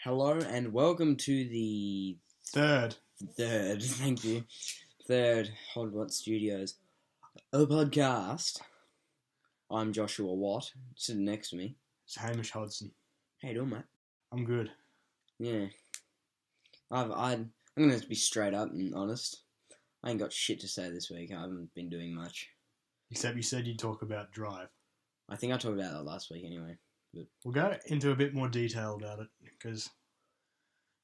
Hello and welcome to the Third. thank you, third HodWatt Studios podcast. I'm Joshua Watt, sitting next to me. It's Hamish Hodson. How you doing, mate? I'm good. Yeah, I'm gonna be straight up and honest. I ain't got shit to say this week. I haven't been doing much. Except you said you'd talk about Drive. I think I talked about that last week anyway. But We'll go into a bit more detail about it because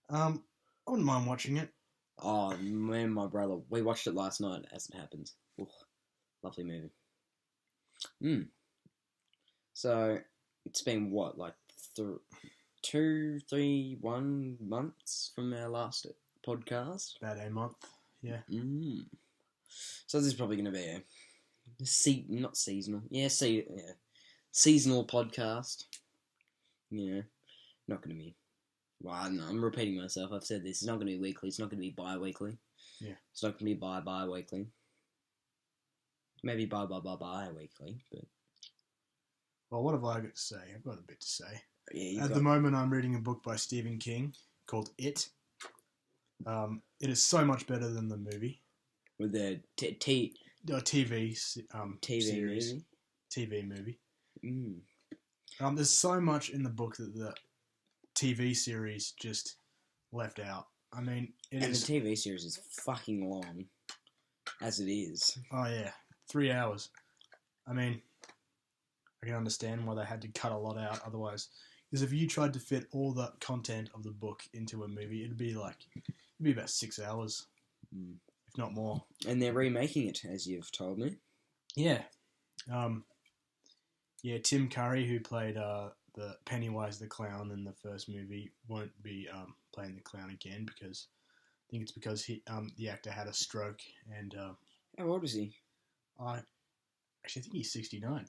I wouldn't mind watching it. oh, me and my brother, we watched it last night. As it happens, Ooh, lovely movie. So it's been what, like 1 months from our last podcast. About a month. Yeah. So this is probably going to be a not seasonal. Seasonal podcast. Not going to be. Well, I don't know, I'm repeating myself. I've said this. It's not going to be weekly. It's not going to be bi-weekly. Yeah. It's not going to be bi-weekly. Maybe bi-weekly, but. Well, what have I got to say? I've got a bit to say. Yeah, At the moment, I'm reading a book by Stephen King called It. It is so much better than the movie. With the TV series. movie? TV movie. There's so much in the book that the TV series just left out. I mean, the TV series is fucking long, as it is. Oh, yeah. 3 hours. I mean, I can understand why they had to cut a lot out otherwise. Because if you tried to fit all the content of the book into a movie, it'd be about 6 hours, if not more. And they're remaking it, as you've told me. Yeah. Tim Curry, who played the Pennywise the Clown in the first movie, won't be playing the clown again because I think it's because the actor had a stroke and. How old is he? I think he's 69.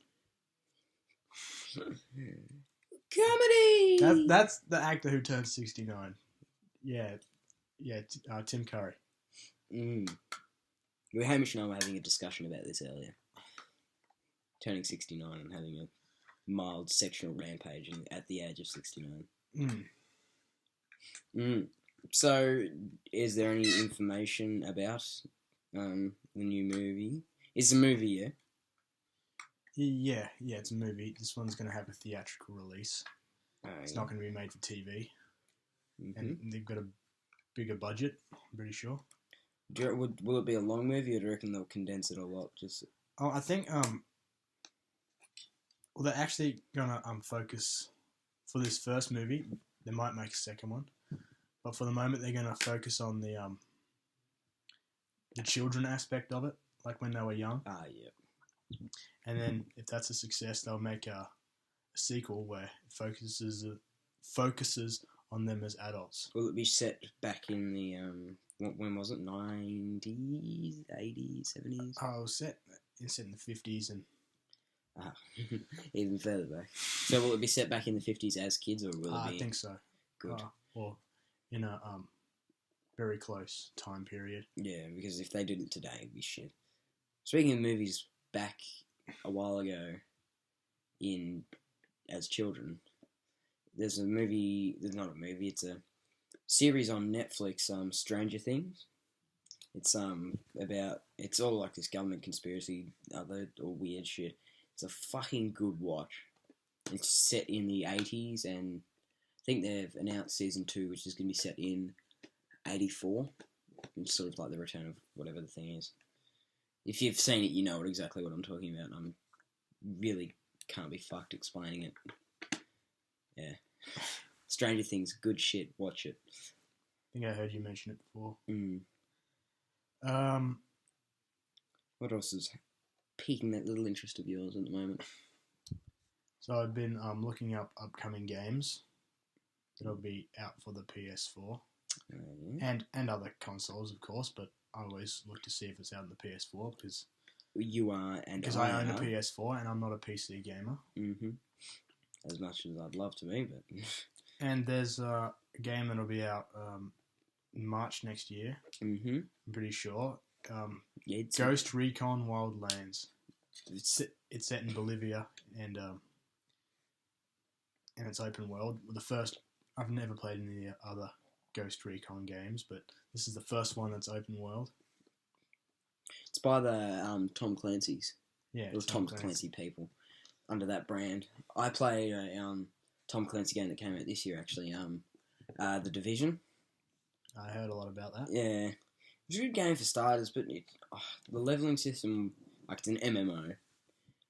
Comedy. That's the actor who turned 69. Yeah, Tim Curry. Hamish and I were having a discussion about this earlier. Turning 69 and having a mild sexual rampage at the age of 69. So, is there any information about the new movie? It's a movie, yeah? Yeah, it's a movie. This one's going to have a theatrical release. It's not going to be made for TV. And they've got a bigger budget, I'm pretty sure. Will it be a long movie, or do you reckon they'll condense it a lot? I think, they're actually going to focus, for this first movie, they might make a second one, but for the moment they're going to focus on the children aspect of it, like when they were young. Yeah. And then, if that's a success, they'll make a sequel where it focuses on them as adults. Will it be set back in the when was it? 90s, 80s, 70s? Oh, it's set in the 50s and even further back. So will it be set back in the 50s as kids, or will it be? I think so. Good. Or in a very close time period. Yeah, because if they did it today, it'd be shit. Speaking of movies back a while ago as children, there's not a movie, it's a series on Netflix, Stranger Things. It's it's all like this government conspiracy, or weird shit. It's a fucking good watch. It's set in the 80s, and I think they've announced season 2, which is going to be set in 84. It's sort of like the return of whatever the thing is. If you've seen it, you know exactly what I'm talking about. I'm really can't be fucked explaining it. Yeah. Stranger Things, good shit. Watch it. I think I heard you mention it before. What else is piquing that little interest of yours at the moment? So I've been looking up upcoming games that'll be out for the PS4 and other consoles, of course. But I always look to see if it's out on the PS4 because you are, and because I own a PS4 and I'm not a PC gamer. As much as I'd love to be, but. And there's a game that'll be out in March next year. I'm pretty sure. Ghost Recon Wildlands. It's set in Bolivia and it's open world. The first I've never played any other Ghost Recon games, but this is the first one that's open world. It's by the Tom Clancy's. Yeah, Or Tom Clancy people under that brand. I played a Tom Clancy game that came out this year, actually. The Division. I heard a lot about that. Yeah. It was a good game for starters, but the leveling system, like it's an MMO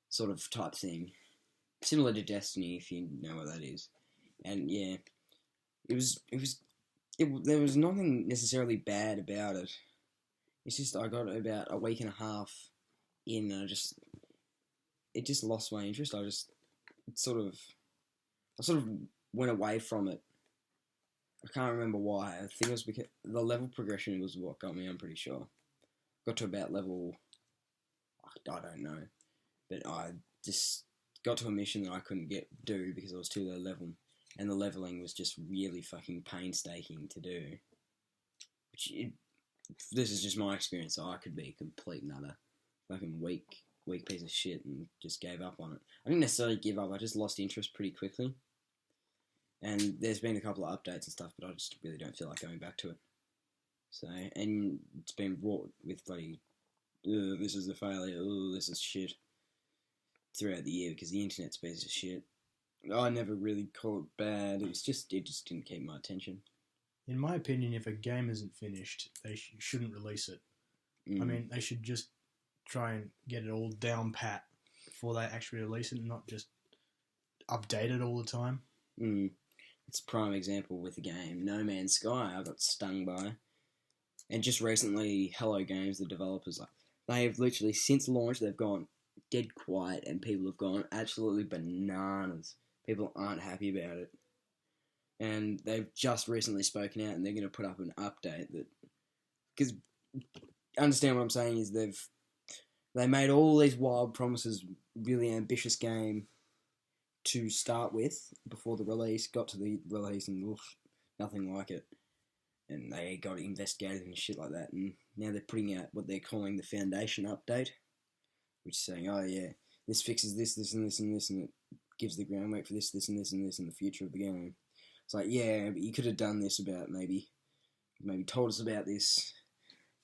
sort of type thing. Similar to Destiny, if you know what that is. And yeah, there was nothing necessarily bad about it. It's just I got about a week and a half in and it just lost my interest. I sort of went away from it. I can't remember why. I think it was because the level progression was what got me, I'm pretty sure. Got to about level, I don't know, but I just got to a mission that I couldn't do because I was too low level, and the leveling was just really fucking painstaking to do. This is just my experience, so I could be a complete nutter, fucking weak piece of shit, and just gave up on it. I didn't necessarily give up. I just lost interest pretty quickly. And there's been a couple of updates and stuff, but I just really don't feel like going back to it. So, and it's been wrought with bloody, this is a failure, this is shit, throughout the year, because the internet's a piece of shit. I never really call it bad, it just didn't keep my attention. In my opinion, if a game isn't finished, they shouldn't release it. I mean, they should just try and get it all down pat before they actually release it, and not just update it all the time. It's a prime example with the game No Man's Sky. I got stung by, and just recently, Hello Games, the developers, they have literally since launch they've gone dead quiet, and people have gone absolutely bananas. People aren't happy about it, and they've just recently spoken out, and they're going to put up an update that, because understand what I'm saying is they made all these wild promises, really ambitious game to start with before the release, got to the release, and nothing like it. And they got investigated and shit like that, and now they're putting out what they're calling the Foundation Update, which is saying, oh yeah, this fixes this, this and this and this, and it gives the groundwork for this, this and this and this in the future of the game. It's like, yeah, but you could have done this about maybe told us about this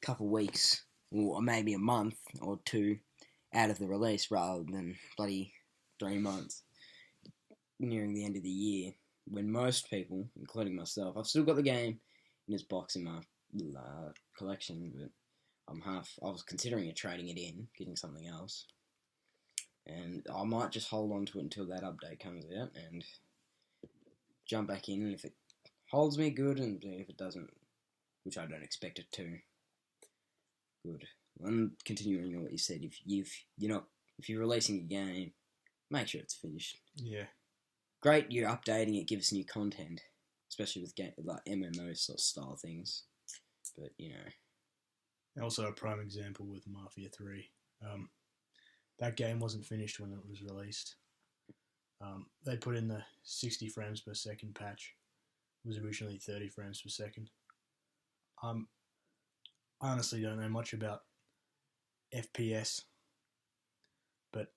a couple weeks, or maybe a month or two out of the release, rather than bloody 3 months nearing the end of the year, when most people, including myself, I've still got the game in its box in my collection, but I was considering trading it in, getting something else, and I might just hold on to it until that update comes out and jump back in, and if it holds me, good, and if it doesn't, which I don't expect it to, good. And continuing on what you said, if you're releasing a game, make sure it's finished. Yeah. Great, you're updating it, give us new content, especially with like MMO sort of style things. But Also a prime example with Mafia 3. That game wasn't finished when it was released. They put in the 60 frames per second patch. It was originally 30 frames per second. I honestly don't know much about FPS, but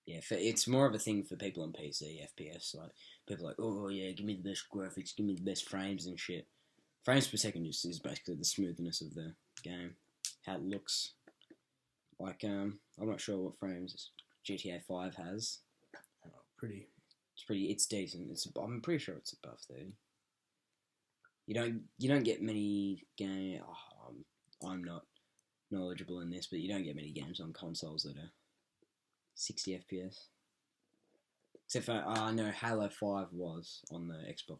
yeah, it's more of a thing for people on PC, FPS. Like, people are like, oh yeah, give me the best graphics, give me the best frames and shit. Frames per second just is basically the smoothness of the game, how it looks. Like, I'm not sure what frames GTA 5 has. It's decent. I'm pretty sure it's above 30. You don't get many games. I'm not knowledgeable in this, but you don't get many games on consoles that are 60 FPS. Except for, I know Halo 5 was on the Xbox,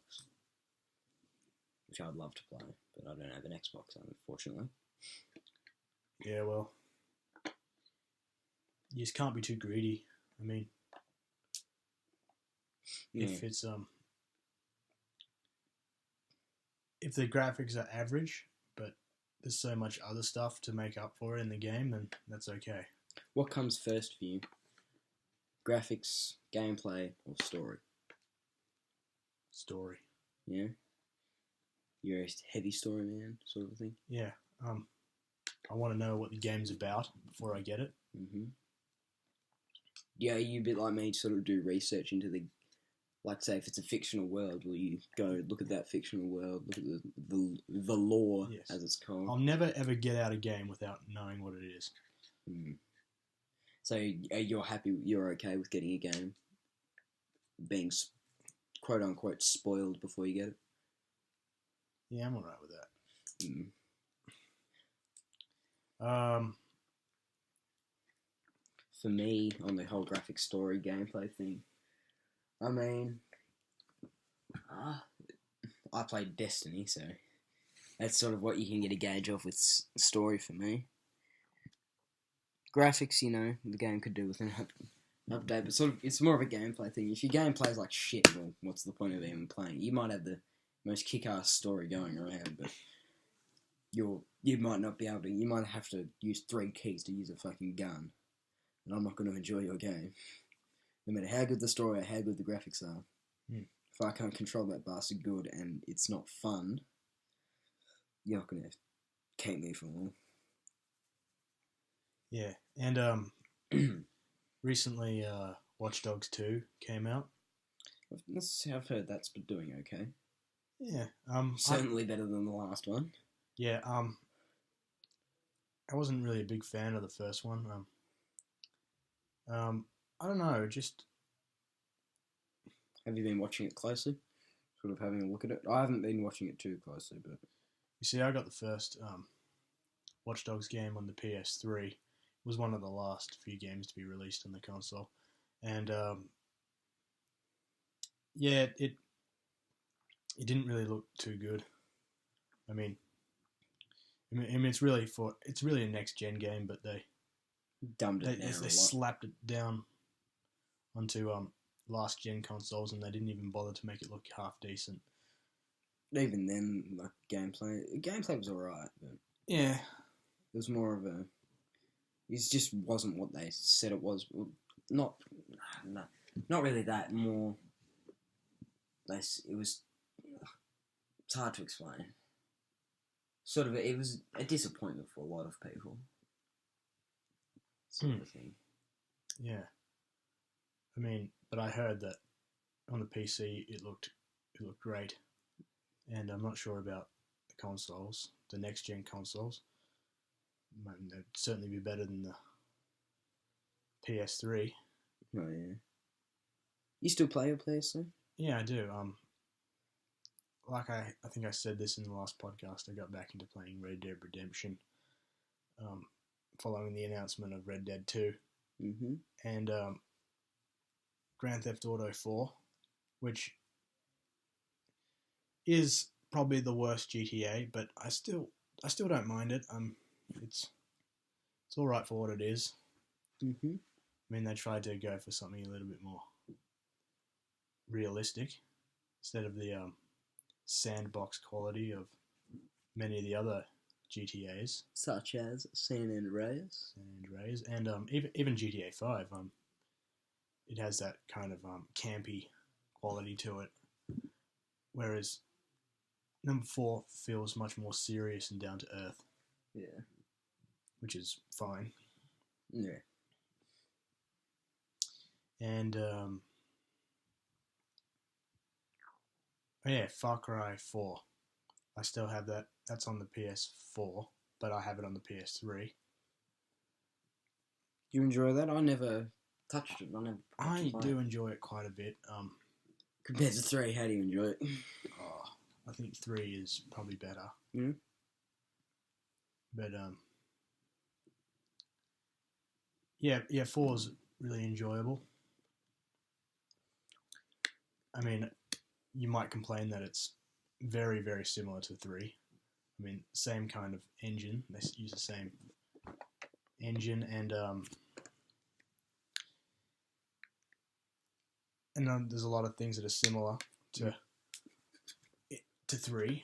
which I'd love to play, but I don't have an Xbox, unfortunately. Yeah, well, you just can't be too greedy. I mean, if it's if the graphics are average, but there's so much other stuff to make up for it in the game, then that's okay. What comes first for you? Graphics, gameplay, or story? Story. Yeah? You're a heavy story man, sort of thing? Yeah. I want to know what the game's about before I get it. Mm-hmm. Yeah, you a bit like me, sort of do research into Like, say, if it's a fictional world, will you go look at that fictional world, look at the lore, Yes. as it's called? I'll never ever get out a game without knowing what it is. Mm. So you're okay with getting a game being quote unquote spoiled before you get it? Yeah, I'm alright with that. Mm. For me, on the whole graphic story gameplay thing, I mean, I played Destiny, so that's sort of what you can get a gauge of with story for me. Graphics, you know, the game could do with an update, but sort of it's more of a gameplay thing. If your game plays like shit, well, what's the point of even playing? You might have the most kick-ass story going around, but you might not be able to. You might have to use 3 keys to use a fucking gun, and I'm not going to enjoy your game, no matter how good the story or how good the graphics are. If I can't control that bastard good and it's not fun, you're not going to keep me for long. Yeah, and recently Watch Dogs 2 came out. I've heard that's doing okay. Yeah. Certainly better than the last one. Yeah, I wasn't really a big fan of the first one. I don't know, just... Have you been watching it closely? Sort of having a look at it? I haven't been watching it too closely, but... You see, I got the first Watch Dogs game on the PS3. It was one of the last few games to be released on the console. And, yeah, it didn't really look too good. I mean, it's really a next-gen game, but they dumbed it down a lot. They slapped it down onto last-gen consoles, and they didn't even bother to make it look half decent. Even then, like, gameplay was alright, but... Yeah. It was more of a... It just wasn't what they said it was. Not really that, more... It was... It's hard to explain. Sort of, it was a disappointment for a lot of people. Sort of thing. Yeah. I mean, but I heard that on the PC it looked great. And I'm not sure about the consoles, the next-gen consoles. They'd certainly be better than the PS3. Oh, yeah. You still play your PS3? Yeah, I do. Like I think I said this in the last podcast, I got back into playing Red Dead Redemption following the announcement of Red Dead 2. Mm-hmm. And Grand Theft Auto 4, which is probably the worst GTA, but I still don't mind it. It's all right for what it is. Mm-hmm. I mean, they tried to go for something a little bit more realistic instead of the sandbox quality of many of the other GTAs, such as San Andreas, and even GTA 5. It has that kind of campy quality to it, whereas number 4 feels much more serious and down to earth. Yeah, which is fine. Yeah, and Far Cry 4. I still have that. That's on the PS4, but I have it on the PS3. You enjoy that? I never touched it. I do enjoy it quite a bit. Compared to 3, how do you enjoy it? I think 3 is probably better. Mm. But yeah, 4 is really enjoyable. I mean, you might complain that it's very, very similar to 3. I mean, same kind of engine. They use the same engine, and there's a lot of things that are similar to 3,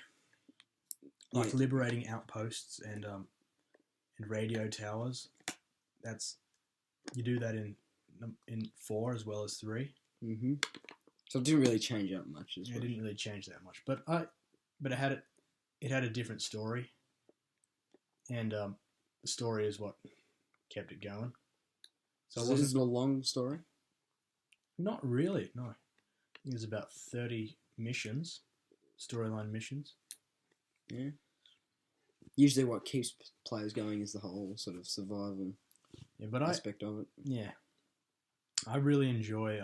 like liberating outposts and radio towers. You do that in 4 as well as 3. Mm-hmm. So it didn't really change up much. It didn't really change that much, but it had a different story, and the story is what kept it going. So this is a long story? Not really, no. There's about 30 missions, storyline missions. Yeah. Usually what keeps players going is the whole sort of survival aspect of it. Yeah. I really enjoy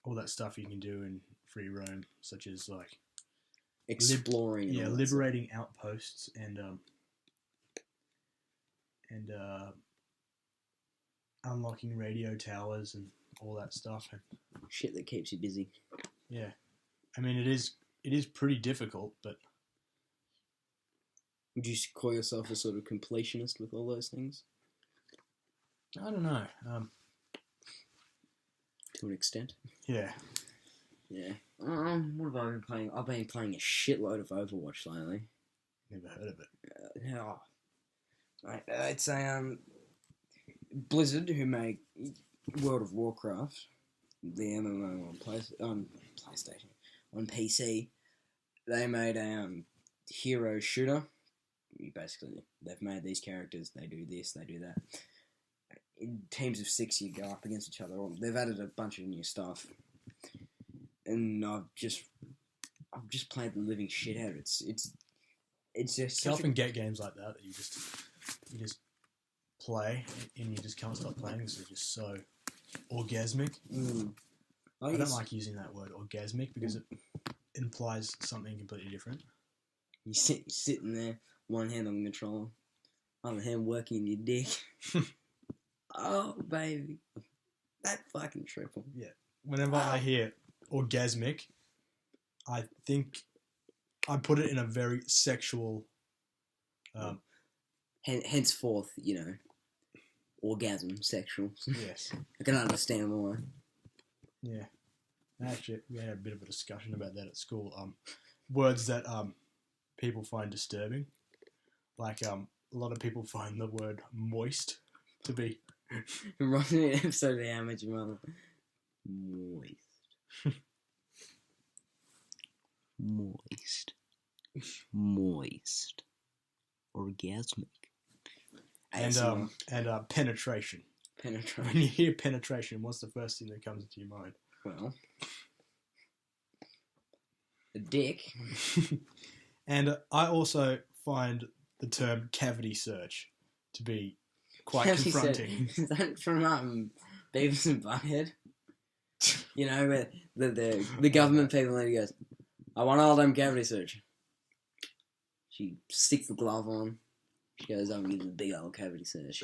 all that stuff you can do in free roam, such as like exploring. Liberating outposts and unlocking radio towers and all that stuff. And shit that keeps you busy. Yeah, I mean it is pretty difficult, but would you call yourself a sort of completionist with all those things? I don't know. To an extent. Yeah. Yeah. What have I been playing? I've been playing a shitload of Overwatch lately. Never heard of it. It's a Blizzard who make World of Warcraft, the MMO on PlayStation, on PC. They made a hero shooter. Basically, they've made these characters. They do this. They do that. In teams of 6, you go up against each other. They've added a bunch of new stuff, and I've just played the living shit out of it. It's just. You often get games like that you just play and you just can't stop playing because they're just so orgasmic. I don't like using that word orgasmic because it implies something completely different. You're sitting there, one hand on the controller, other hand working your dick. Oh, baby. That fucking triple. Yeah. Whenever I hear orgasmic, I think I put it in a very sexual... henceforth, orgasm, sexual. Yes. I can understand why. Yeah. Actually, we had a bit of a discussion about that at school. Words that people find disturbing. Like, a lot of people find the word moist to be... Reminds me of an episode of How I Met Your Mother. Moist. Orgasmic. And penetration. Penetration. When you hear penetration, what's the first thing that comes into your mind? Well, a dick. And I also find the term cavity search to be quite confronting. Is that from Beavis and Butthead? Where the government people lady goes, I want all them cavity search. She sticks the glove on. She goes up and gives a big old cavity search.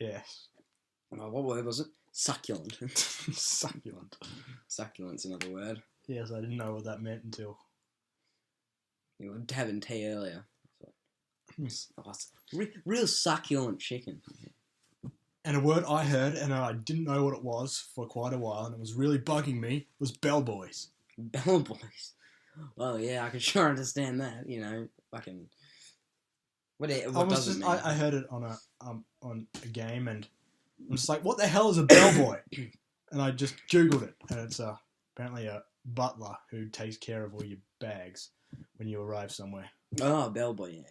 Yes. Oh, what word was it? Succulent. Succulent. Succulent's another word. Yes, I didn't know what that meant until... You were having tea earlier. Real succulent chicken. And a word I heard, and I didn't know what it was for quite a while, and it was really bugging me, was bellboys. Bellboys? Well, yeah, I can sure understand that, fucking... What does it mean? I heard it on a game, and I'm just like, what the hell is a bellboy? And I just Googled it, and it's apparently a butler who takes care of all your bags when you arrive somewhere. Oh, bellboy, yeah.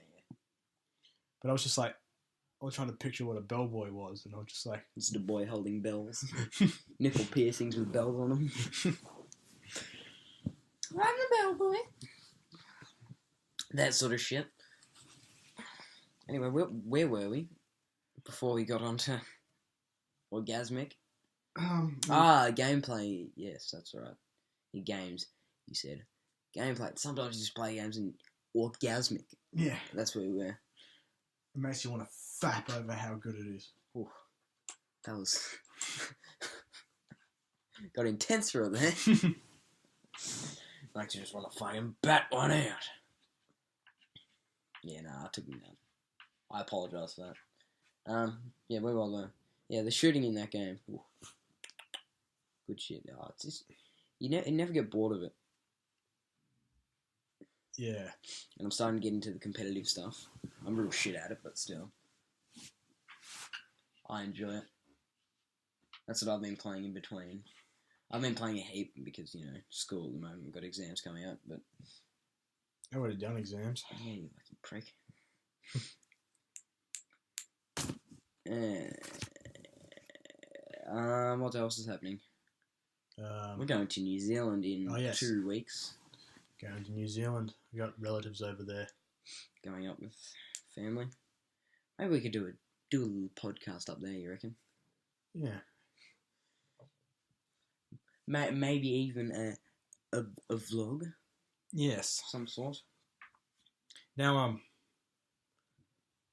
But I was just like, I was trying to picture what a bellboy was, and I was just like... It's the boy holding bells. Nipple piercings with bells on them. I'm the bellboy. That sort of shit. Anyway, where were we? Before we got onto orgasmic? Gameplay. Yes, that's right. Your games, you said. Gameplay. Sometimes you just play games and orgasmic. Yeah. That's where we were. It makes you want to fap over how good it is. Ooh, that was... got intense for it there. Like you just want to fucking bat one out. Yeah, I took him down. I apologise for that. Yeah, where was I? Yeah, the shooting in that game. Ooh. Good shit. Oh, it's just... You never get bored of it. Yeah. And I'm starting to get into the competitive stuff. I'm real shit at it, but still. I enjoy it. That's what I've been playing in between. I've been playing a heap because, school at the moment. We've got exams coming up, but... I've already done exams. Yeah, you lucky prick. What else is happening? We're Um, going to New Zealand in Oh, yes. 2 weeks. Going to New Zealand. We got relatives over there. Going up with family. Maybe we could do a little podcast up there. You reckon? Yeah. Maybe even a vlog, Yes. of some sort. Now,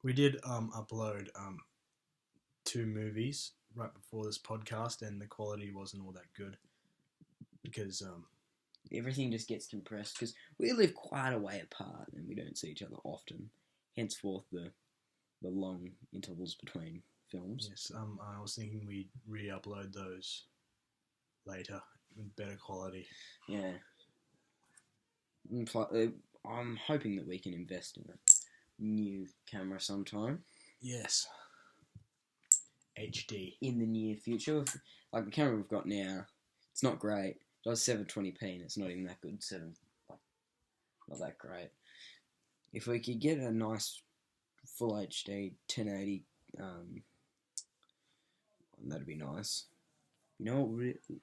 we did upload 2 movies right before this podcast, and the quality wasn't all that good because Everything just gets compressed because we live quite a way apart and we don't see each other often. Henceforth, the long intervals between films. yes, I was thinking we'd re-upload those later with better quality. Yeah. I'm hoping that we can invest in a new camera sometime. Yes. HD. In the near future. Like the camera we've got now, it's not great. It does 720p and it's not even that good. Not that great. If we could get a nice full HD 1080, that'd be nice. You know what? We could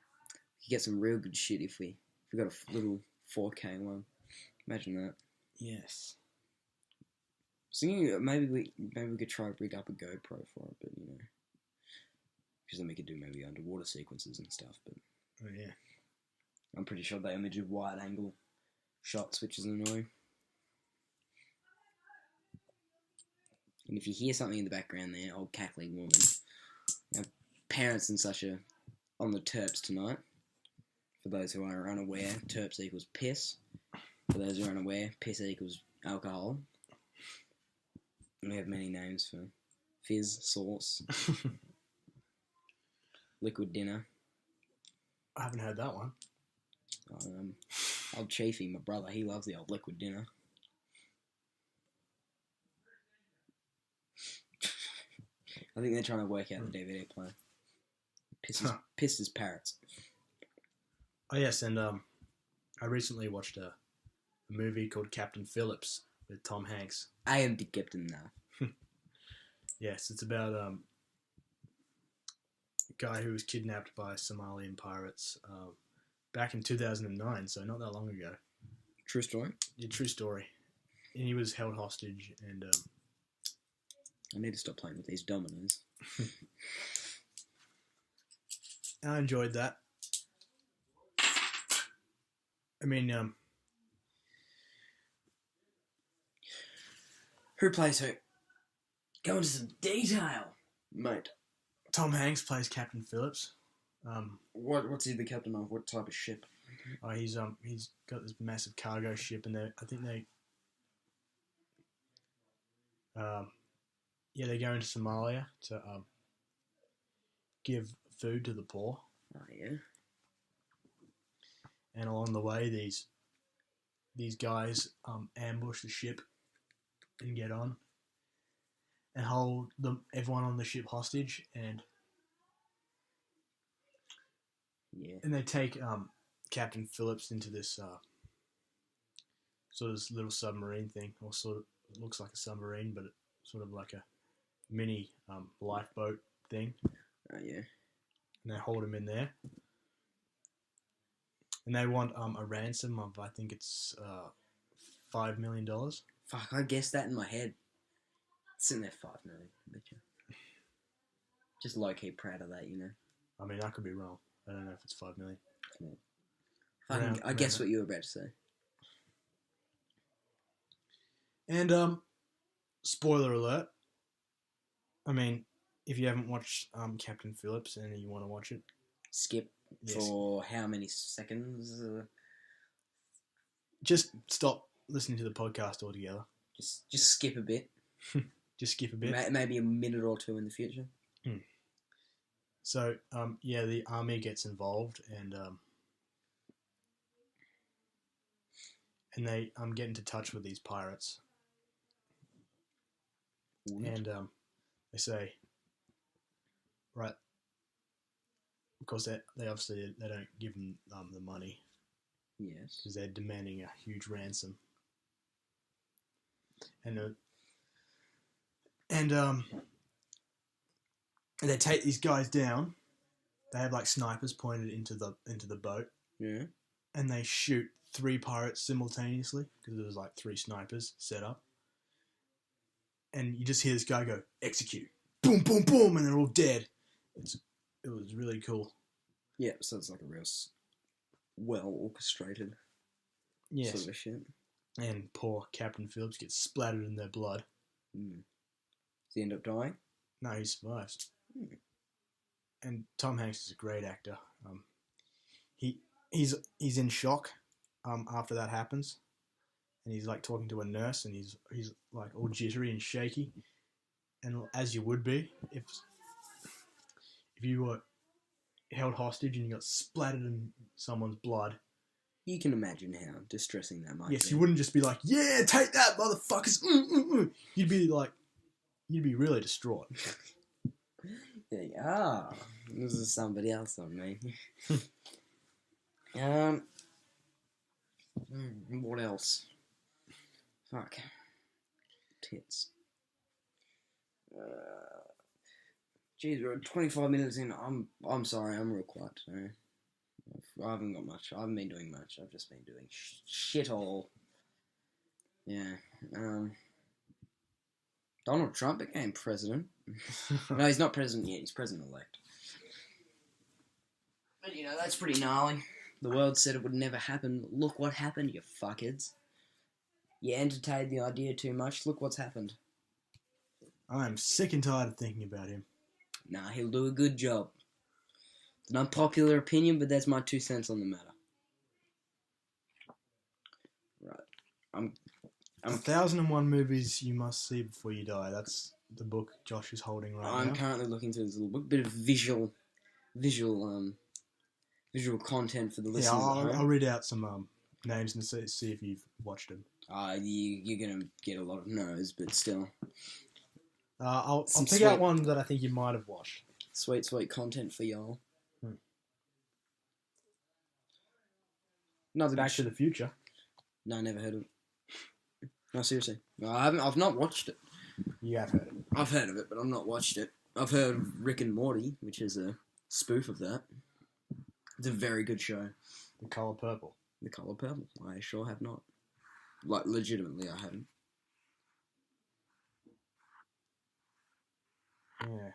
get some real good shit if we got a little 4K one. Imagine that. Yes. So maybe we could try to rig up a GoPro for it, but because then we could do maybe underwater sequences and stuff. But Oh yeah. I'm pretty sure they only do wide angle shots, which is annoying. And if you hear something in the background there, old cackling woman. Our parents and such are on the terps tonight. For those who are unaware, terps equals piss. For those who are unaware, piss equals alcohol. And we have many names for fizz, sauce, liquid dinner. I haven't heard that one. Old Chiefy, my brother, he loves the old liquid dinner. I think they're trying to work out the DVD player. Pisses parrots. Oh yes, and I recently watched a movie called Captain Phillips with Tom Hanks. I am the captain now. Yes, it's about a guy who was kidnapped by Somalian pirates back in 2009, so not that long ago. True story? Yeah, true story. And he was held hostage, and I need to stop playing with these dominoes. I enjoyed that. I mean, Who plays who? Go into some detail, mate. Tom Hanks plays Captain Phillips. What's he the captain of? What type of ship? Oh, he's got this massive cargo ship, and I think they go into Somalia to give food to the poor. Oh yeah. And along the way, these guys ambush the ship and get on and hold everyone on the ship hostage, and they take Captain Phillips into this sort of this little submarine thing, or sort of it looks like a submarine, but it's sort of like a mini lifeboat thing. Oh yeah. And they hold him in there. And they want a ransom of, I think it's $5 million. Fuck, I guessed that in my head. It's in there, 5 million. I bet you. Just low key proud of that, I mean, I could be wrong. I don't know if it's 5 million. Yeah. I guess what you were about to say. And spoiler alert. I mean, if you haven't watched Captain Phillips and you want to watch it, Skip. Yes. For how many seconds? Just stop listening to the podcast altogether. Just skip a bit. Just skip a bit. Maybe a minute or two in the future. So, the army gets involved, and they get into touch with these pirates. And they say, right, of course they obviously they don't give them the money. Yes. Because they're demanding a huge ransom. And they take these guys down, they have like snipers pointed into the boat, Yeah. and they shoot 3 pirates simultaneously because there was like 3 snipers set up, and you just hear this guy go execute, boom, boom, boom, and they're all dead. It was really cool. Yeah, so it's like a real well orchestrated Yes. sort of shit. And poor Captain Phillips gets splattered in their blood. Does he end up dying? No, he survives. And Tom Hanks is a great actor. He's in shock after that happens, and he's like talking to a nurse, and he's like all jittery and shaky, and as you would be if you were held hostage and you got splattered in someone's blood. You can imagine how distressing that might be. Yes, you wouldn't just be like, "Yeah, take that, motherfuckers!" You'd be really distraught. Yeah, this is somebody else on me. What else? Fuck. Tits. Jeez, we're 25 minutes in. I'm sorry, I'm real quiet today. I haven't got much. I haven't been doing much. I've just been doing shit all. Yeah. Donald Trump became president. No, he's not president yet. He's president-elect. But, that's pretty gnarly. The world said it would never happen. Look what happened, you fuckheads. You entertained the idea too much. Look what's happened. I'm sick and tired of thinking about him. Nah, he'll do a good job. It's an unpopular opinion, but that's my 2 cents on the matter. Right. 1001 movies you must see before you die. That's the book Josh is holding right now. I'm currently looking through this little book. Bit of visual content for the listeners. Yeah, I'll read out some names and see if you've watched them. You're gonna get a lot of no's, but still. I'll pick out one that I think you might have watched. Sweet content for y'all. Another Back to the Future. No, I never heard of it. No, seriously. No, I haven't. I've not watched it. You have heard of it. I've heard of it, but I've not watched it. I've heard of Rick and Morty, which is a spoof of that. It's a very good show. The Colour Purple. The Colour Purple. I sure have not. Like, legitimately, I haven't. Yeah.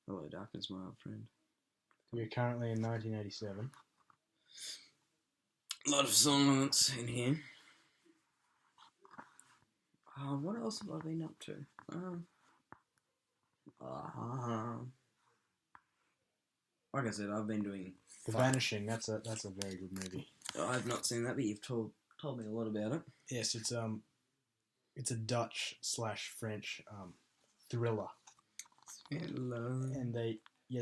Hello, darkness, my old friend. We're currently in 1987. A lot of songs in here. What else have I been up to? Like I said, I've been doing... The Vanishing, that's a very good movie. I have not seen that, but you've told me a lot about it. Yes, it's a Dutch/French thriller. Hello. And they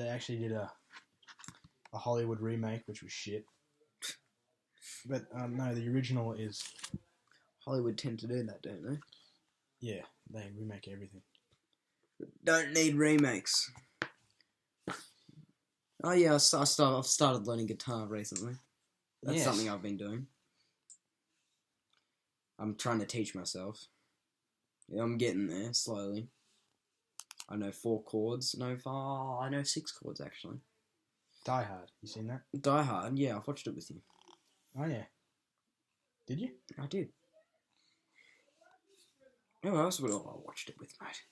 actually did a Hollywood remake, which was shit. But no, the original is... Hollywood tend to do that, don't they? Yeah, they remake everything. Don't need remakes. Oh yeah, I've started learning guitar recently. That's something I've been doing. I'm trying to teach myself. Yeah, I'm getting there slowly. I know 4 chords. I know 6 chords actually. Die Hard, you seen that? Die Hard, yeah, I've watched it with you. Oh yeah. Did you? I did. Who else would I watched it with, mate?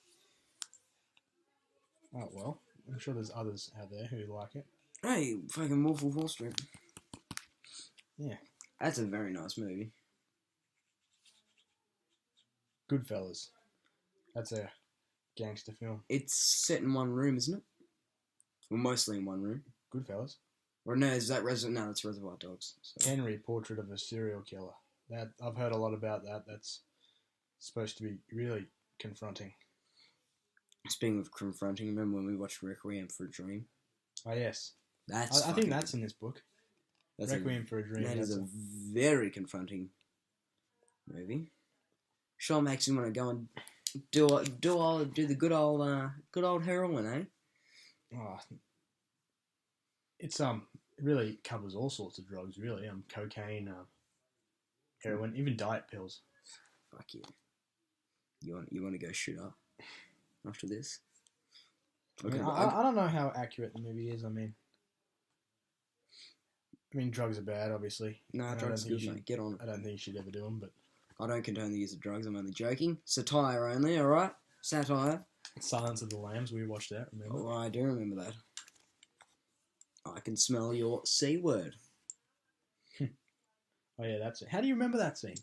Oh well, I'm sure there's others out there who like it. Hey, fucking Wolf of Wall Street. Yeah. That's a very nice movie. Goodfellas. That's a gangster film. It's set in one room, isn't it? Well, mostly in one room. Goodfellas. Or no, is that No, that's Reservoir Dogs. So. Henry, Portrait of a Serial Killer. That I've heard a lot about that. That's supposed to be really confronting. Speaking of confronting, remember when we watched Requiem for a Dream? Oh yes. I think that's in this book. That's Requiem for a Dream. That is a very confronting movie. Sure makes you want to go and do the good old heroin, eh? Oh, it's it really covers all sorts of drugs, really. Cocaine, heroin, even diet pills. Fuck yeah. You want to go shoot up after this? I don't know how accurate the movie is. I mean, I mean, drugs are bad, obviously. Nah, And drugs are good, mate. Get on it. I don't think you should ever do them, but I don't condone the use of drugs. I'm only joking. Satire only, alright? Satire. Silence of the Lambs, we watched that, remember? Oh, I do remember that. I can smell your C word. Oh, yeah, that's it. How do you remember that scene?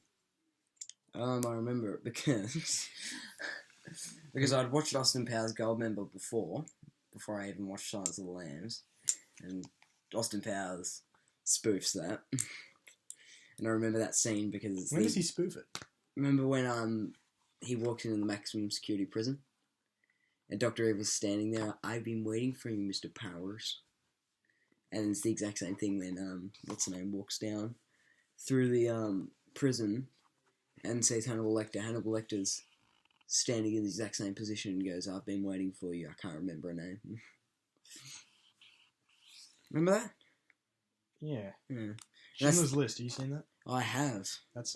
I remember it because I'd watched Austin Powers Goldmember before I even watched Silence of the Lambs, and Austin Powers spoofs that, and I remember that scene because When does he spoof it? Remember when he walks into the maximum security prison, and Dr. Evil's standing there. I've been waiting for you, Mr. Powers, and it's the exact same thing when what's the name walks down through the prison and says Hannibal Lecter. Hannibal Lecter's standing in the exact same position and goes, I've been waiting for you. I can't remember her name. Remember that? Yeah. Yeah. Schindler's List, have you seen that? I have. That's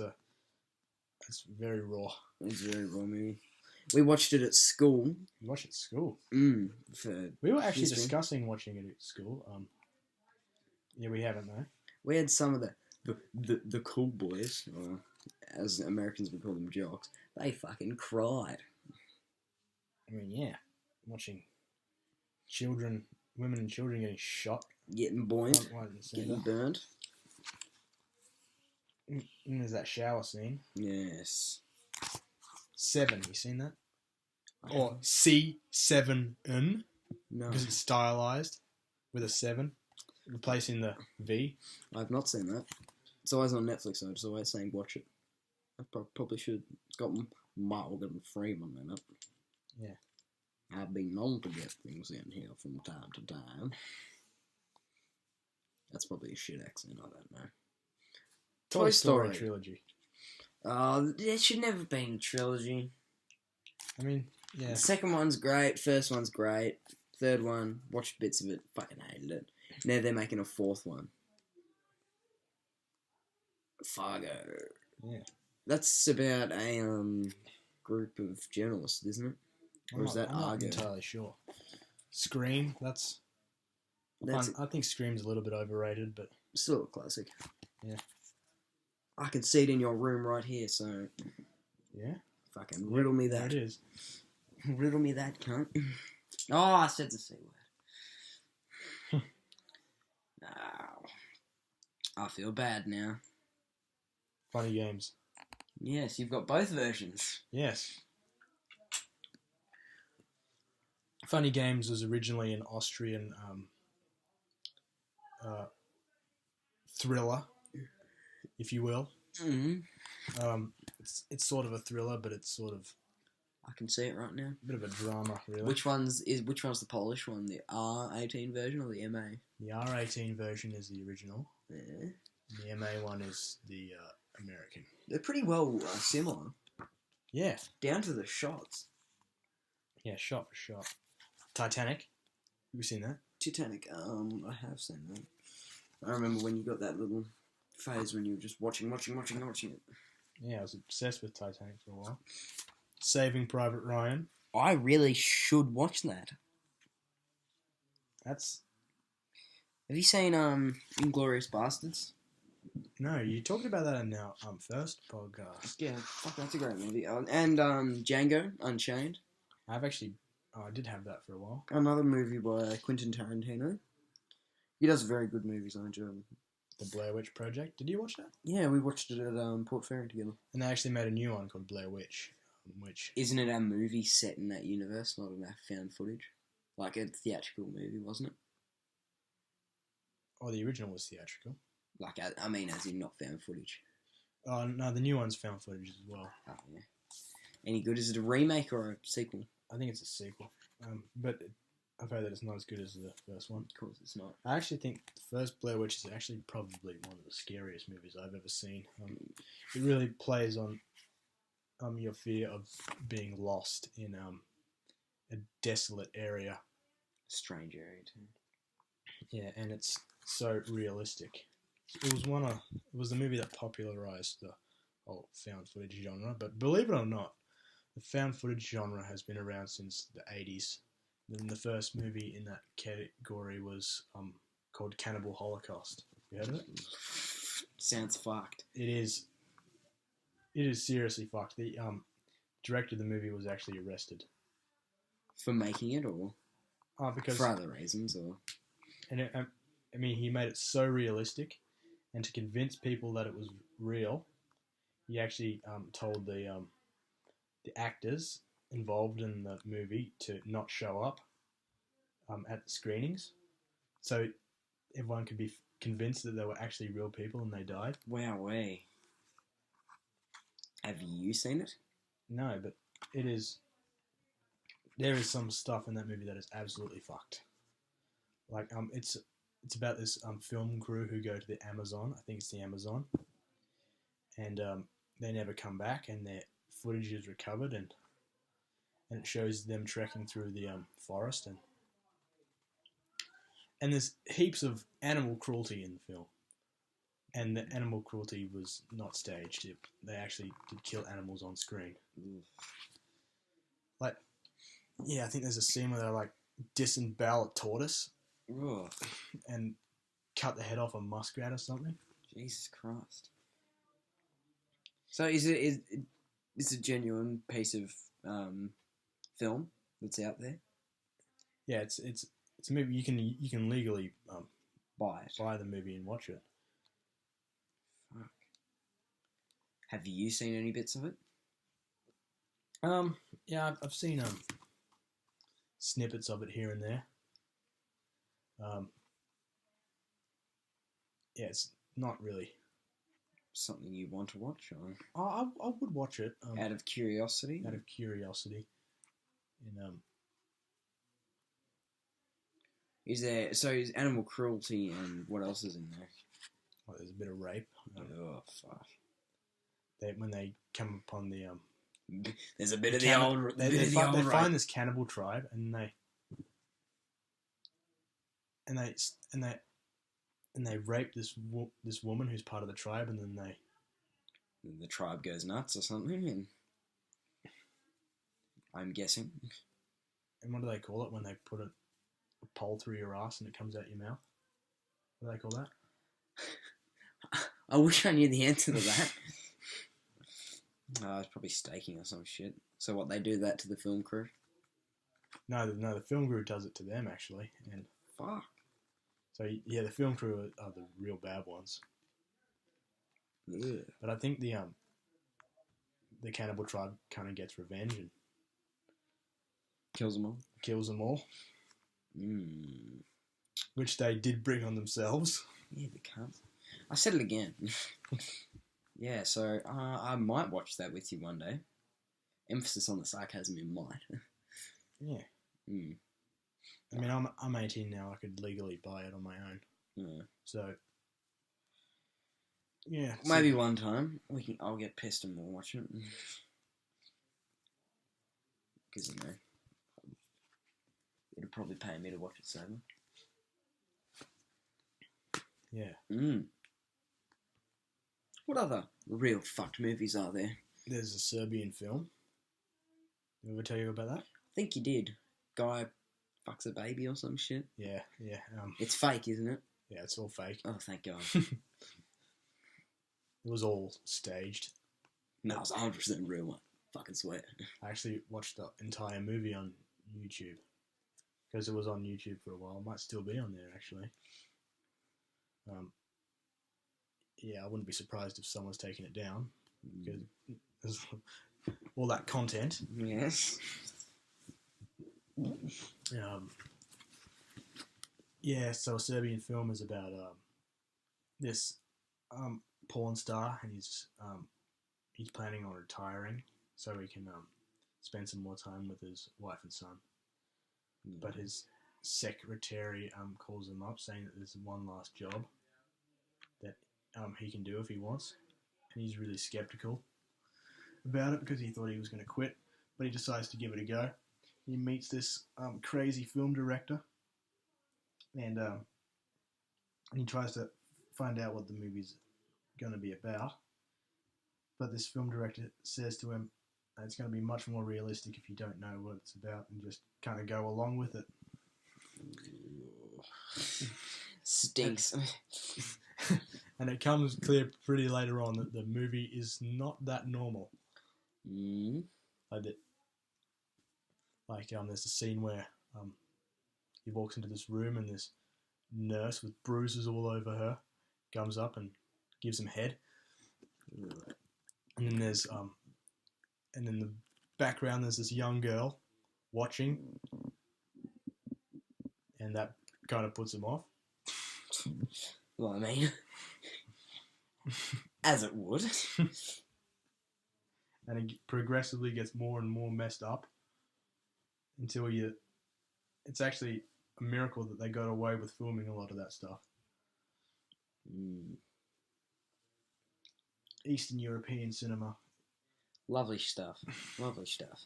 very raw. It's a very raw movie. We watched it at school. You watch it at school? For We were actually history. discussing watching it at school. Yeah, we haven't, though. We had some of the cool boys, or as Americans would call them, jocks. They fucking cried. I mean, yeah. Watching women and children getting shot. Getting buoyed. Right in the Getting centre. burned. And there's that shower scene. Yes. 7, you seen that? Or C7N, No. because it's stylized with a 7, replacing the V. I've not seen that. It's always on Netflix, so I'm just always saying watch it. I probably should. It's got Morgan Freeman in it. Yeah. I've been known to get things in here from time to time. That's probably a shit accent, I don't know. Toy Story. trilogy. There should never have been a trilogy. I mean, yeah. The second one's great, first one's great, third one, watched bits of it, fucking hated it. Now they're making a fourth one. Fargo. Yeah. That's about a group of journalists, isn't it? Or is that I'm not Argo? entirely sure. Scream, That's I think Scream's a little bit overrated, but still a classic. Yeah. I can see it in your room right here, so yeah, fucking riddle me there that. it is. Riddle me that, cunt. Oh, I said the C word. Oh, I feel bad now. Funny Games. Yes, you've got both versions. Yes. Funny Games was originally an Austrian thriller, if you will. Mm-hmm. It's sort of a thriller, but it's sort of I can see it right now. a bit of a drama, really. Which one's the Polish one? The R18 version or the MA? The R18 version is the original. Yeah. The MA one is the American. They're pretty well similar, Yeah. down to the shots. Yeah, shot for shot. Titanic. Have you seen that? Titanic, I have seen that. I remember when you got that little phase when you were just watching it. Yeah, I was obsessed with Titanic for a while. Saving Private Ryan. I really should watch that. That's... Have you seen Inglourious Bastards? No, you talked about that in our first podcast. Yeah, fuck, that's a great movie. And Django Unchained. I did have that for a while. Another movie by Quentin Tarantino. He does very good movies, I enjoy them. The Blair Witch Project. Did you watch that? Yeah, we watched it at Port Fairy together. And they actually made a new one called Blair Witch, which... Isn't it a movie set in that universe, not enough found footage? Like a theatrical movie, wasn't it? Oh, the original was theatrical. Like, I mean, as in not found footage. Oh, no, the new one's found footage as well. Oh, yeah. Any good? Is it a remake or a sequel? I think it's a sequel. But I've heard that it's not as good as the first one. Of course it's not. I actually think the first Blair Witch is actually probably one of the scariest movies I've ever seen. It really plays on your fear of being lost in a desolate area. Strange area, too. Yeah, and it's so realistic. It was the movie that popularized the whole found footage genre. But believe it or not, the found footage genre has been around since the 80s. And the first movie in that category was called Cannibal Holocaust. Have You heard of it? Sounds fucked. It is seriously fucked. The director of the movie was actually arrested. For making it, or Because for other reasons, or I mean, he made it so realistic, and to convince people that it was real, he actually told the actors involved in the movie to not show up at the screenings, so everyone could be convinced that they were actually real people and they died. wow, way. Have you seen it? No, but it is. There is some stuff in that movie that is absolutely fucked. Like it's about this film crew who go to the Amazon. I think it's the Amazon, and they never come back, and their footage is recovered, and it shows them trekking through the forest, and there's heaps of animal cruelty in the film, and the animal cruelty was not staged. They actually did kill animals on screen. Like, yeah, I think there's a scene where they like disembowel a tortoise. Ugh. And cut the head off a muskrat or something. Jesus Christ. So is it a genuine piece of film that's out there? Yeah, it's a movie you can legally Buy it. buy the movie and watch it. Fuck. Have you seen any bits of it? Yeah, I've seen snippets of it here and there. Yeah, it's not really Something you want to watch, or I would watch it out of curiosity? out of curiosity. And is animal cruelty, and what else is in there? well, there's a bit of rape. Oh fuck! When they come upon the There's a bit the of the cannibal- old. they find this cannibal tribe, and they rape this woman who's part of the tribe, and then the tribe goes nuts or something, and I'm guessing. and what do they call it when they put a pole through your ass and it comes out your mouth? What do they call that? I wish I knew the answer to that. It's probably staking or some shit. So what, they do that to the film crew? No, the film crew does it to them actually, and Fuck. so yeah, the film crew are the real bad ones. Ugh. But I think the cannibal tribe kind of gets revenge and Kills them all. kills them all, Mm. which they did bring on themselves. Yeah, the cunt. I said it again. Yeah, so I might watch that with you one day. Emphasis on the sarcasm in might. Yeah. Mm. I mean, I'm 18 now. I could legally buy it on my own. Yeah. So, yeah. Maybe one time I'll get pissed and we'll watch it. Because, you know, it'll probably pay me to watch it sober. Yeah. Mm. What other real fucked movies are there? There's a Serbian film. Did I ever tell you about that? I think you did. Guy fucks a baby or some shit. Yeah. It's fake, isn't it? Yeah, it's all fake. Oh, thank God. It was all staged. No, it's 100% real one. Fucking swear. I actually watched the entire movie on YouTube. Because it was on YouTube for a while. It might still be on there, actually. Yeah, I wouldn't be surprised if someone's taking it down. Because there's all that content. Yes. Yeah, so a Serbian film is about this porn star, and he's planning on retiring so he can spend some more time with his wife and son. But his secretary calls him up saying that there's one last job that he can do if he wants, and he's really skeptical about it because he thought he was going to quit, but he decides to give it a go. He meets this crazy film director, and he tries to find out what the movie's going to be about. But this film director says to him, it's going to be much more realistic if you don't know what it's about and just kind of go along with it. Stinks. And it comes clear pretty later on that the movie is not that normal. Mm. There's a scene where he walks into this room and this nurse with bruises all over her comes up and gives him head. And then there's and in the background there's this young girl watching, and that kind of puts him off. Well, I mean, as it would. And it progressively gets more and more messed up until it's actually a miracle that they got away with filming a lot of that stuff. Eastern European cinema. Lovely stuff. Lovely stuff.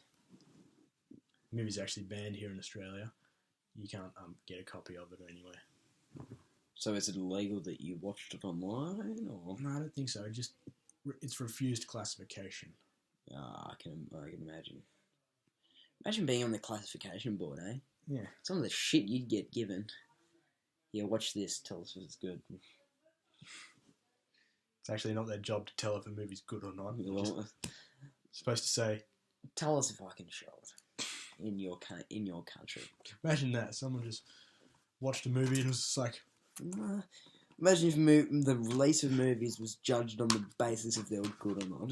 The movie's actually banned here in Australia. You can't get a copy of it anywhere. So is it illegal that you watched it online, or? No, I don't think so. It's refused classification. I can imagine. Imagine being on the classification board, eh? Yeah. Some of the shit you'd get given. Yeah, watch this. Tell us if it's good. It's actually not their job to tell if a movie's good or not. Well, Just supposed to say, tell us if I can show it in your country. Imagine that. Someone just watched a movie and was just like... Imagine if the release of movies was judged on the basis if they were good or not.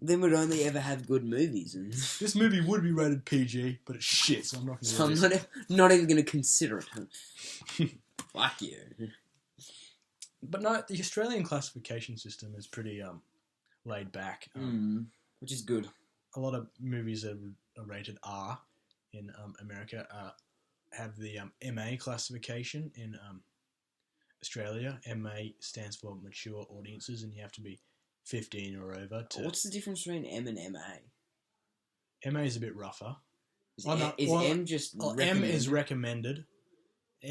Then we'd only ever have good movies. And this movie would be rated PG, but it's shit, so I'm not going to not even going to consider it. Fuck you. But no, the Australian classification system is pretty laid back. Which is good. A lot of movies that are rated R in America have the MA classification. In Australia, MA stands for mature audiences, and you have to be 15 or over. What's the difference between M and MA? MA is a bit rougher. M just M is recommended.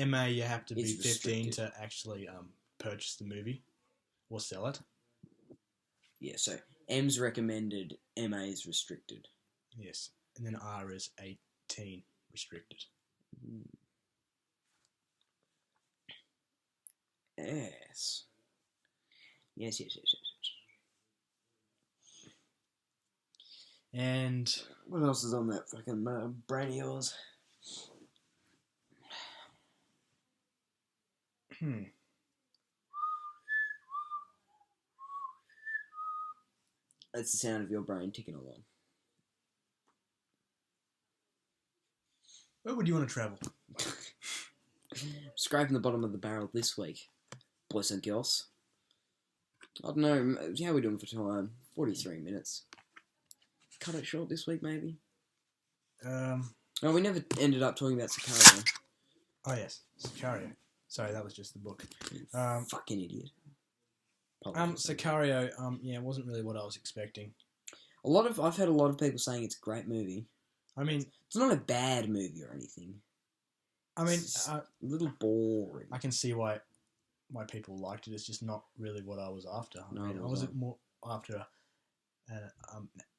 MA, you have to be 15 restricted to actually purchase the movie or sell it. Yeah, so M's recommended, MA is restricted. Yes, and then R is 18 restricted. Yes. Yes. And what else is on that fucking brain of yours? That's the sound of your brain ticking along. Where would you want to travel? Scraping the bottom of the barrel this week, boys and girls. I don't know, how are we doing for time? 43 minutes. Cut it short this week, maybe? Oh, we never ended up talking about Sicario. Oh, yes. Sicario. Sorry, that was just the book. Fucking idiot. Sicario, it wasn't really what I was expecting. I've heard a lot of people saying it's a great movie. I mean... It's not a bad movie or anything. I mean... a little boring. I can see why people liked it. It's just not really what I was after. I was more after an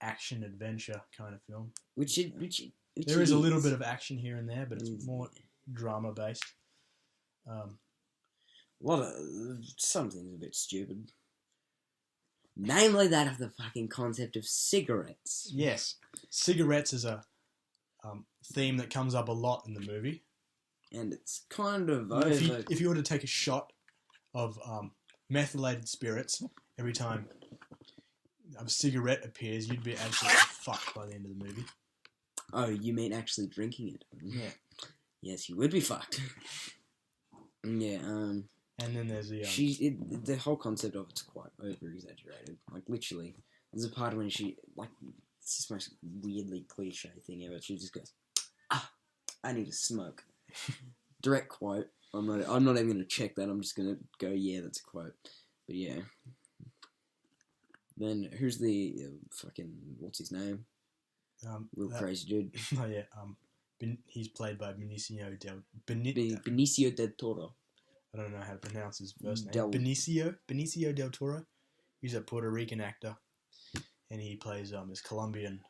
action-adventure kind of film. There is a little bit of action here and there, but it's more drama-based. Some things are a bit stupid. Namely that of the fucking concept of cigarettes. Yes. Cigarettes is a theme that comes up a lot in the movie. And it's kind of over. If you were to take a shot of methylated spirits every time a cigarette appears, you'd be absolutely fucked by the end of the movie. Oh, you mean actually drinking it? Yeah. Yes, you would be fucked. Yeah, And then there's the whole concept of it's quite over-exaggerated. Like, literally, there's a part when she, like, it's just the most weirdly cliche thing ever. She just goes, I need to smoke. Direct quote. I'm not even going to check that. I'm just going to go, yeah, that's a quote. But yeah. Then, who's the what's his name? Real crazy dude. Oh, yeah. He's played by Benicio del Toro. I don't know how to pronounce his first name. Benicio del Toro. He's a Puerto Rican actor, and he plays this Colombian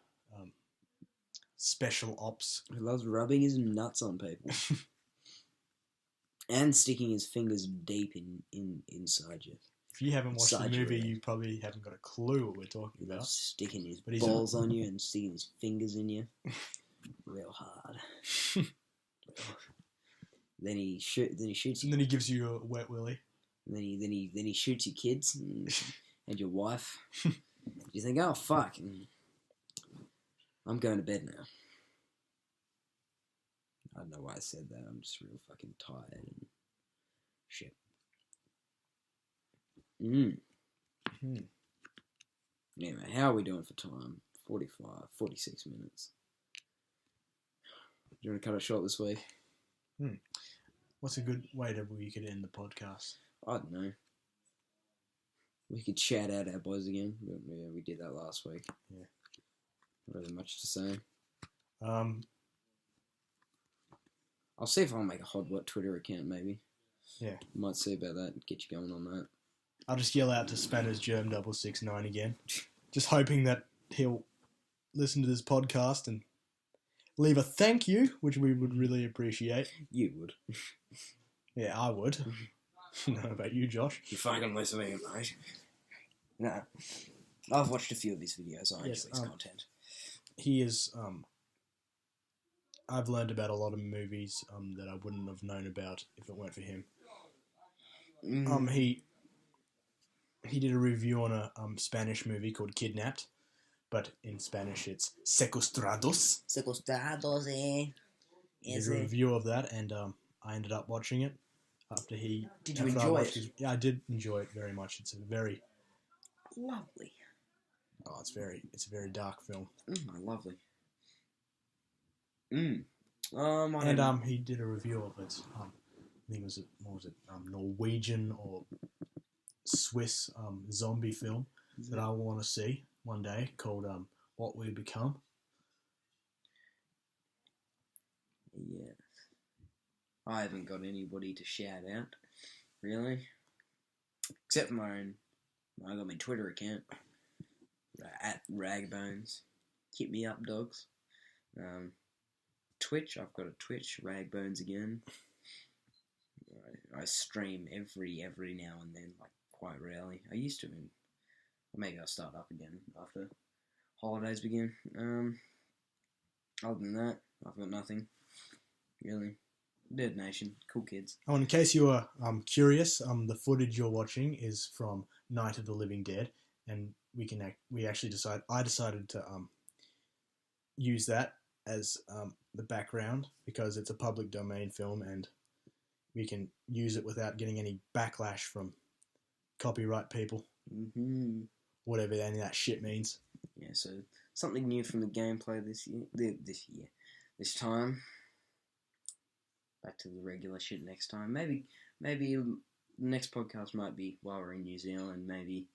special ops. He loves rubbing his nuts on people. And sticking his fingers deep inside you. If you haven't watched the Inside movie, your you probably haven't got a clue what we're talking about. Sticking his But he's balls on you and sticking his fingers in you. Real hard. Then he shoots And you. then he gives you a wet willy. And then he shoots your kids and your wife. You think, oh fuck, I'm going to bed now. I don't know why I said that. I'm just real fucking tired and shit. Anyway, how are we doing for time? 46 minutes. Do you want to cut it short this week? What's a good way we could end the podcast? I don't know. We could shout out our boys again. Yeah, we did that last week. Yeah. Not really much to say. I'll see if I'll make a HodWatt Twitter account, maybe. Yeah. Might see about that. Get you going on that. I'll just yell out to Spanners Germ 669 again. Just hoping that he'll listen to this podcast and leave a thank you, which we would really appreciate. You would. Yeah, I would. I don't know about you, Josh. You fucking listen to me, mate. No. I've watched a few of his videos. I enjoy his content. He is... I've learned about a lot of movies that I wouldn't have known about if it weren't for him. He did a review on a Spanish movie called Kidnapped, but in Spanish it's Secuestrados. Secuestrados, eh? He did a review of that, and I ended up watching it after he... Did you enjoy it? Yeah, I did enjoy it very much. It's a very... Lovely. Oh, it's a very dark film. Lovely. He did a review of it. I think Norwegian or Swiss zombie film that I want to see one day called What We Become. Yes. I haven't got anybody to shout out, really, except for my own. I got my Twitter account at Ragbones. Hit me up, dogs. Twitch, I've got a Twitch, Ragbones again. I stream every now and then, like quite rarely. I used to, and maybe I'll start up again after holidays begin. Other than that, I've got nothing really. Dead Nation, cool kids. Oh, in case you were curious, the footage you're watching is from Night of the Living Dead, and I decided to use that as the background because it's a public domain film and we can use it without getting any backlash from copyright people. Whatever any of that shit means. Yeah, so something new from the gameplay this time. Back to the regular shit next time. Maybe the next podcast might be while we're in New Zealand, maybe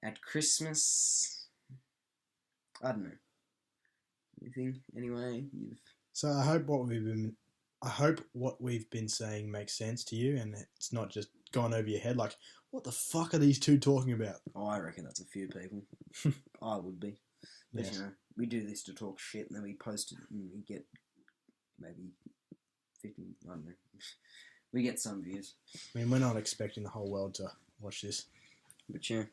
at Christmas. I don't know. Anything? Anyway, So I hope what we've been saying makes sense to you, and it's not just gone over your head. Like, what the fuck are these two talking about? Oh, I reckon that's a few people. I would be. But, yes. We do this to talk shit, and then we post it, and we get maybe 50. I don't know. We get some views. I mean, we're not expecting the whole world to watch this. But yeah,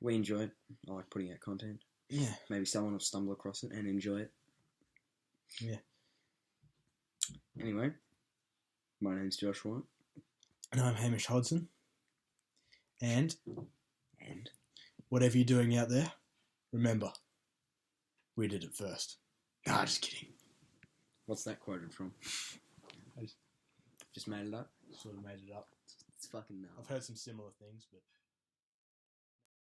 we enjoy it. I like putting out content. Yeah. Maybe someone will stumble across it and enjoy it. Yeah. Anyway, my name's Joshua. And I'm Hamish Hodson. And whatever you're doing out there, remember, we did it first. Nah, just kidding. What's that quoted from? Just made it up? Sort of made it up. It's fucking nuts. I've heard some similar things, but...